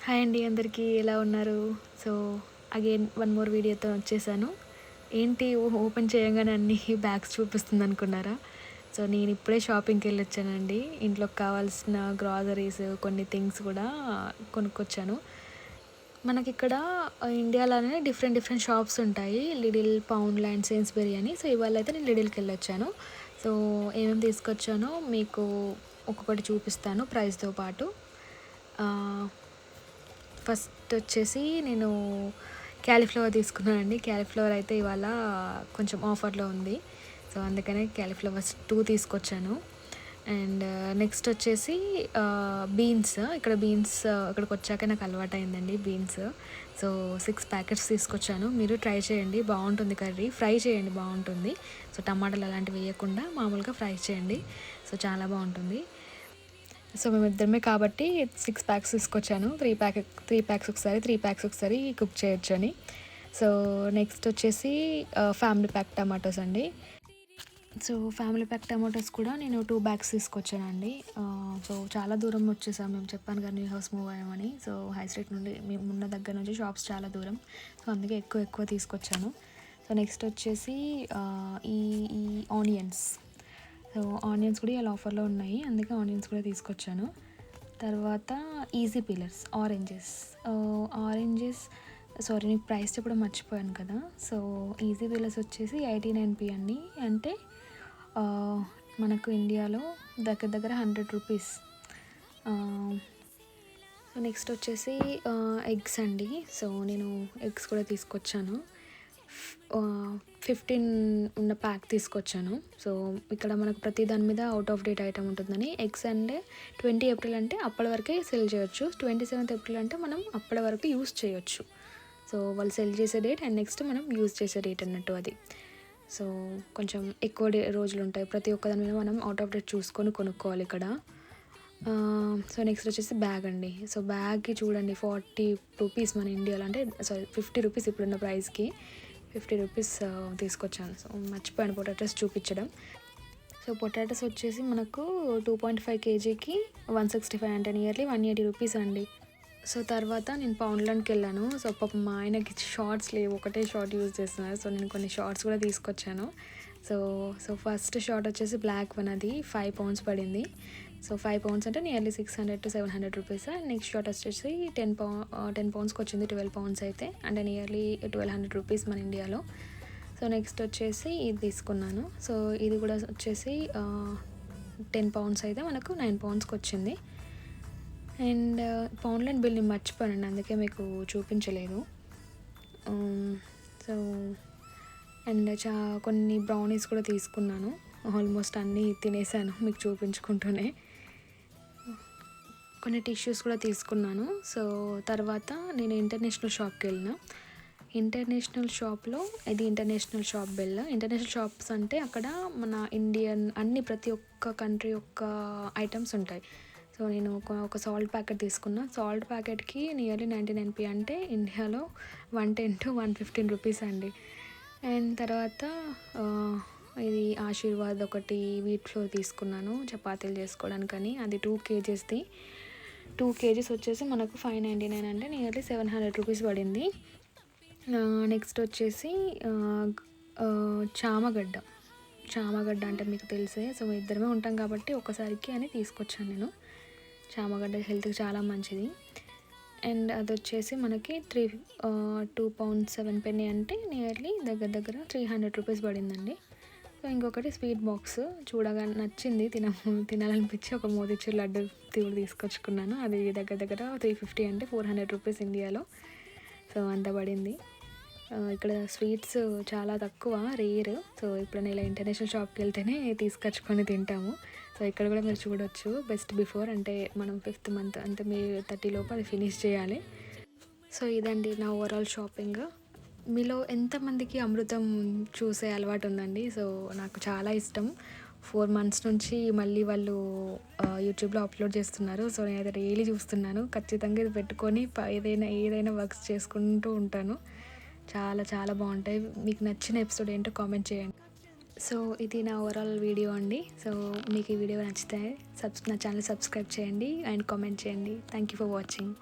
Hi అండి, అందరికీ ఎలా ఉన్నారు? సో అగైన్ వన్ మోర్ వీడియోతో వచ్చేసాను. ఏంటి ఓపెన్ చేయంగానే అన్ని బ్యాగ్స్ చూపిస్తుంది అనుకున్నారా? సో నేను ఇప్పుడే షాపింగ్కి వెళ్ళొచ్చానండి. ఇంట్లోకి కావాల్సిన గ్రాసరీస్ కొన్ని థింగ్స్ కూడా కొనుక్కొచ్చాను. మనకి ఇక్కడ ఇండియాలోనే డిఫరెంట్ డిఫరెంట్ షాప్స్ ఉంటాయి. లిడిల్, పౌండ్ ల్యాండ్, సేన్స్బెరీ అని. సో ఇవాళ అయితే నేను లిడిల్కి వెళ్ళొచ్చాను. సో ఏమేమి తీసుకొచ్చానో మీకు ఒక్కొక్కటి చూపిస్తాను ప్రైస్తో పాటు. ఫస్ట్ వచ్చేసి నేను క్యాలీఫ్లవర్ తీసుకున్నానండి. క్యాలీఫ్లవర్ అయితే ఇవాళ కొంచెం ఆఫర్లో ఉంది. సో అందుకనే క్యాలీఫ్లవర్స్ 2 తీసుకొచ్చాను. అండ్ నెక్స్ట్ వచ్చేసి బీన్స్. ఇక్కడికి వచ్చాక నాకు అలవాటు అయిందండి బీన్స్. సో 6 ప్యాకెట్స్ తీసుకొచ్చాను. మీరు ట్రై చేయండి, బాగుంటుంది కర్రీ. ఫ్రై చేయండి, బాగుంటుంది. సో టమాటాలు అలాంటివి వేయకుండా మామూలుగా ఫ్రై చేయండి. సో చాలా బాగుంటుంది. సో మేమిద్దరమే కాబట్టి 6 ప్యాక్స్ తీసుకొచ్చాను. 3 ప్యాక్స్ ఒకసారి కుక్ చేయొచ్చు అని. సో నెక్స్ట్ వచ్చేసి ఫ్యామిలీ ప్యాక్ టమాటోస్ అండి. సో ఫ్యామిలీ ప్యాక్ టమాటోస్ కూడా నేను 2 బ్యాగ్స్ తీసుకొచ్చానండి. సో చాలా దూరం వచ్చేసాం. మేము చెప్పాను కదా న్యూ హౌస్ మూవ్ అయ్యామని. సో హై స్ట్రీట్ నుండి మేము ఉన్న దగ్గర నుంచి షాప్స్ చాలా దూరం. సో అందుకే ఎక్కువ తీసుకొచ్చాను. సో నెక్స్ట్ వచ్చేసి ఈ ఈ ఆనియన్స్. సో ఆనియన్స్ కూడా ఇలా ఆఫర్లో ఉన్నాయి, అందుకే ఆనియన్స్ కూడా తీసుకొచ్చాను. తర్వాత ఈజీ పీలర్స్, ఆరెంజెస్ సారీ నీకు ప్రైస్ చెప్పడం మర్చిపోయాను కదా. సో ఈజీ పీలర్స్ వచ్చేసి 89p అండి. అంటే మనకు ఇండియాలో దగ్గర 100 రూపీస్. నెక్స్ట్ వచ్చేసి ఎగ్స్ అండి. సో నేను ఎగ్స్ కూడా తీసుకొచ్చాను. 15 ఉన్న ప్యాక్ తీసుకొచ్చాను. సో ఇక్కడ మనకు ప్రతి దాని మీద అవుట్ ఆఫ్ డేట్ ఐటమ్ ఉంటుందని. ఎగ్స్ అంటే 20 ఏప్రిల్ అంటే అప్పటి వరకే సెల్ చేయొచ్చు. 27 ఏప్రిల్ అంటే మనం అప్పటి వరకు యూస్ చేయొచ్చు. సో వాళ్ళు సెల్ చేసే డేట్ అండ్ నెక్స్ట్ మనం యూజ్ చేసే డేట్ అన్నట్టు అది. సో కొంచెం ఎక్కువ రోజులు ఉంటాయి. ప్రతి ఒక్క దాని మీద మనం అవుట్ ఆఫ్ డేట్ చూసుకొని కొనుక్కోవాలి ఇక్కడ. సో నెక్స్ట్ వచ్చేసి బ్యాగ్ అండి. సో బ్యాగ్కి చూడండి 40 రూపీస్ మన ఇండియాలో, అంటే 50 రూపీస్ ఇప్పుడున్న ప్రైస్కి 50 రూపీస్ తీసుకొచ్చాను. సో మర్చిపోయాను పొటాటోస్ చూపించడం. సో పొటాటోస్ వచ్చేసి మనకు 2.5 kgకి 165 అంటే నియర్లీ 180 రూపీస్ అండి. సో తర్వాత నేను పౌండ్లాండ్కి వెళ్ళాను. సో పాపం మా ఆయనకి షార్ట్స్ లేవు, ఒకటే షార్ట్ యూజ్ చేస్తున్నారు. సో నేను కొన్ని షార్ట్స్ కూడా తీసుకొచ్చాను. సో ఫస్ట్ షార్ట్ వచ్చేసి బ్లాక్ వన్, అది 5 pounds పడింది. సో 5 pounds అంటే nearly 600 to 700 rupees. Next short వచ్చేసి 10 poundsకి వచ్చింది. 12 pounds అయితే అంటే నియర్లీ 1200 రూపీస్ మన ఇండియాలో. సో నెక్స్ట్ వచ్చేసి ఇది తీసుకున్నాను. సో ఇది కూడా వచ్చేసి 10 pounds అయితే మనకు 9 poundsకి వచ్చింది. అండ్ పౌండ్లాండ్ బిల్ నేను మర్చిపోయానండి, అందుకే మీకు చూపించలేదు. సో అండ్ కొన్ని బ్రౌనీస్ కూడా తీసుకున్నాను. ఆల్మోస్ట్ అన్నీ తినేసాను మీకు చూపించుకుంటూనే. కొన్ని టిష్యూస్ కూడా తీసుకున్నాను. సో తర్వాత నేను ఇంటర్నేషనల్ షాప్కి వెళ్ళిన. ఇంటర్నేషనల్ షాప్లో ఇది international shop bell. International shops అంటే అక్కడ మన ఇండియన్ ప్రతి ఒక్క కంట్రీ యొక్క ఐటమ్స్ ఉంటాయి. సో నేను ఒక సాల్ట్ ప్యాకెట్ తీసుకున్నా. సాల్ట్ ప్యాకెట్కి నియర్లీ 99p అంటే ఇండియాలో 110 to 115 రూపీస్ అండి. అండ్ తర్వాత ఇది ఆశీర్వాద్ ఒకటి వీట్ ఫ్లోర్ తీసుకున్నాను చపాతీలు చేసుకోవడానికని. అది 2 kgsది. 2 kgs వచ్చేసి మనకు 599 అంటే నియర్లీ 700 రూపీస్ పడింది. నెక్స్ట్ వచ్చేసి చామగడ్డ అంటే మీకు తెలిసే. సో ఇద్దరమే ఉంటాం కాబట్టి ఒక్కసారికి అని తీసుకొచ్చాను నేను. చామగడ్డ హెల్త్కి చాలా మంచిది. అండ్ అది వచ్చేసి మనకి 2 pounds 7 అంటే నియర్లీ దగ్గర 300 రూపీస్ పడిందండి. సో ఇంకొకటి స్వీట్ బాక్స్ చూడగా నచ్చింది, తినాలనిపించి ఒక మోతిచూర్ లడ్డు తీసుకొచ్చుకున్నాను. అది దగ్గర 350 అంటే 400 రూపీస్ ఇండియాలో. సో అంత పడింది. ఇక్కడ స్వీట్స్ చాలా తక్కువ, రేర్. సో ఇప్పుడు ఇలా ఇంటర్నేషనల్ షాప్కి వెళ్తేనే తీసుకొచ్చుకొని తింటాము. సో ఇక్కడ కూడా మీరు చూడొచ్చు బెస్ట్ బిఫోర్, అంటే మనం 5th month అంటే మే 30 లోపు అది ఫినిష్ చేయాలి. సో ఇదండి నా ఓవరాల్ షాపింగ్. మీలో ఎంతమందికి అమృతం చూసే అలవాటు ఉందండి? సో నాకు చాలా ఇష్టం. 4 months నుంచి మళ్ళీ వాళ్ళు యూట్యూబ్లో అప్లోడ్ చేస్తున్నారు. సో నేను అయితే డైలీ చూస్తున్నాను. ఖచ్చితంగా ఇది పెట్టుకొని ఏదైనా వర్క్స్ చేసుకుంటూ ఉంటాను. చాలా బాగుంటాయి. మీకు నచ్చిన ఎపిసోడ్ ఏంటో కామెంట్ చేయండి. సో ఇది నా ఓవరాల్ వీడియో అండి. సో మీకు ఈ వీడియో నచ్చితే నా ఛానల్ సబ్స్క్రైబ్ చేయండి అండ్ కామెంట్ చేయండి. Thank you for watching.